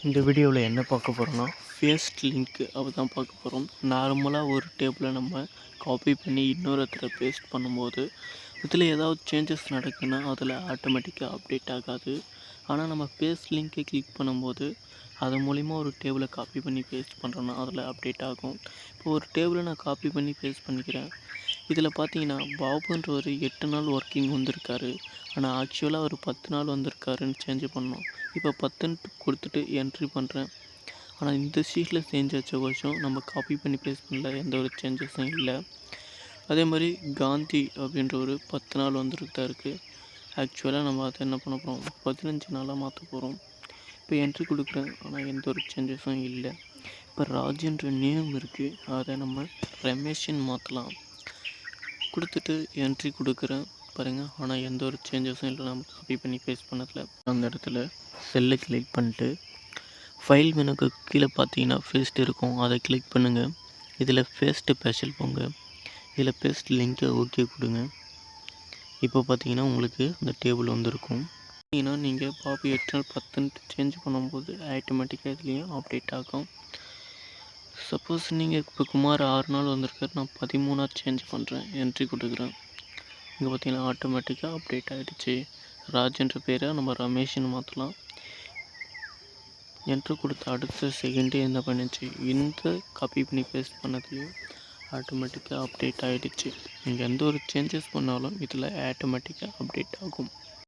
இந்த வீடியோவில் என்ன பார்க்க போகிறோம்னா பேஸ்ட் லிங்க்கு தான் பார்க்க போகிறோம். நார்மலாக ஒரு டேபிளை நம்ம காப்பி பண்ணி இன்னொரு இடத்துல பேஸ்ட் பண்ணும்போது இதில் ஏதாவது சேஞ்சஸ் நடக்குன்னா அதில் ஆட்டோமேட்டிக்காக அப்டேட் ஆகாது. ஆனால் நம்ம பேஸ்ட் லிங்க்கை கிளிக் பண்ணும்போது அது மூலிமா ஒரு டேபிளை காப்பி பண்ணி பேஸ்ட் பண்ணுறோன்னா அதில் அப்டேட் ஆகும். இப்போ ஒரு டேபிளை நான் காப்பி பண்ணி பேஸ்ட் பண்ணிக்கிறேன். இதில் பார்த்தீங்கன்னா பாபுன்றவர் 8 நாள் ஒர்க்கிங் வந்திருக்காரு. ஆனால் ஆக்சுவலாக ஒரு 10 நாள் வந்திருக்காருன்னு சேஞ்ச் பண்ணோம். இப்போ 10ன்ட்டு கொடுத்துட்டு என்ட்ரி பண்ணுறேன். ஆனால் இந்த ஷீட்டில் சேஞ்ச் ஆச்ச வருஷம் நம்ம காப்பி பண்ணி பேஸ்ட் பண்ணல, எந்த ஒரு சேஞ்சஸும் இல்லை. அதே மாதிரி காந்தி அப்படின்ற ஒரு 10 நாள் வந்திருக்கு. ஆக்சுவலாக நம்ம அதை என்ன பண்ண போகிறோம், 15 நாளாக மாற்ற போகிறோம். இப்போ என்ட்ரி கொடுக்குறேன், ஆனால் எந்த ஒரு சேஞ்சஸும் இல்லை. இப்போ ராஜுன்ற நேம் இருக்குது, அதை நம்ம ரமேஷன் மாற்றலாம். கொடுத்துட்டு என்ட்ரி கொடுக்குறேன் பாருங்கள். ஆனால் எந்த ஒரு சேஞ்சஸும் இல்லை நம்ம காப்பி பண்ணி பேஸ்ட் பண்ணதில். அந்த இடத்துல செல்லை கிளிக் பண்ணிட்டு ஃபைல் மெனுக்கு கீழே பார்த்தீங்கன்னா பேஸ்ட் இருக்கும், அதை கிளிக் பண்ணுங்கள். இதில் பேஸ்ட்டு ஸ்பெஷல் போங்க. இதில் பேஸ்ட் லிங்க்கை ஓகே கொடுங்க. இப்போ பார்த்தீங்கன்னா உங்களுக்கு அந்த டேபிள் வந்திருக்கும். பார்த்தீங்கன்னா நீங்கள் பாபு 8 நாள் 10 சேஞ்ச் பண்ணும்போது ஆட்டோமேட்டிக்காக இதுலேயும் அப்டேட் ஆகும். சப்போஸ் நீங்கள் இப்போ குமார் 6 நாள் வந்திருக்காரு, நான் 13 சேஞ்ச் பண்ணுறேன், என்ட்ரி கொடுக்குறேன். இங்கே பார்த்தீங்கன்னா ஆட்டோமேட்டிக்காக அப்டேட் ஆகிடுச்சு. ராஜ்ன்ற பேரை நம்ம ரமேஷ்னு மாற்றலாம். என்ட்ரி கொடுத்த அடுத்த செகண்டே என்ன பண்ணிச்சு, இந்த காப்பி பண்ணி பேஸ்ட் பண்ணதுலேயும் ஆட்டோமேட்டிக்காக அப்டேட் ஆகிடுச்சு. நீங்கள் எந்த ஒரு சேஞ்சஸ் பண்ணாலும் இதில் ஆட்டோமேட்டிக்காக அப்டேட் ஆகும்.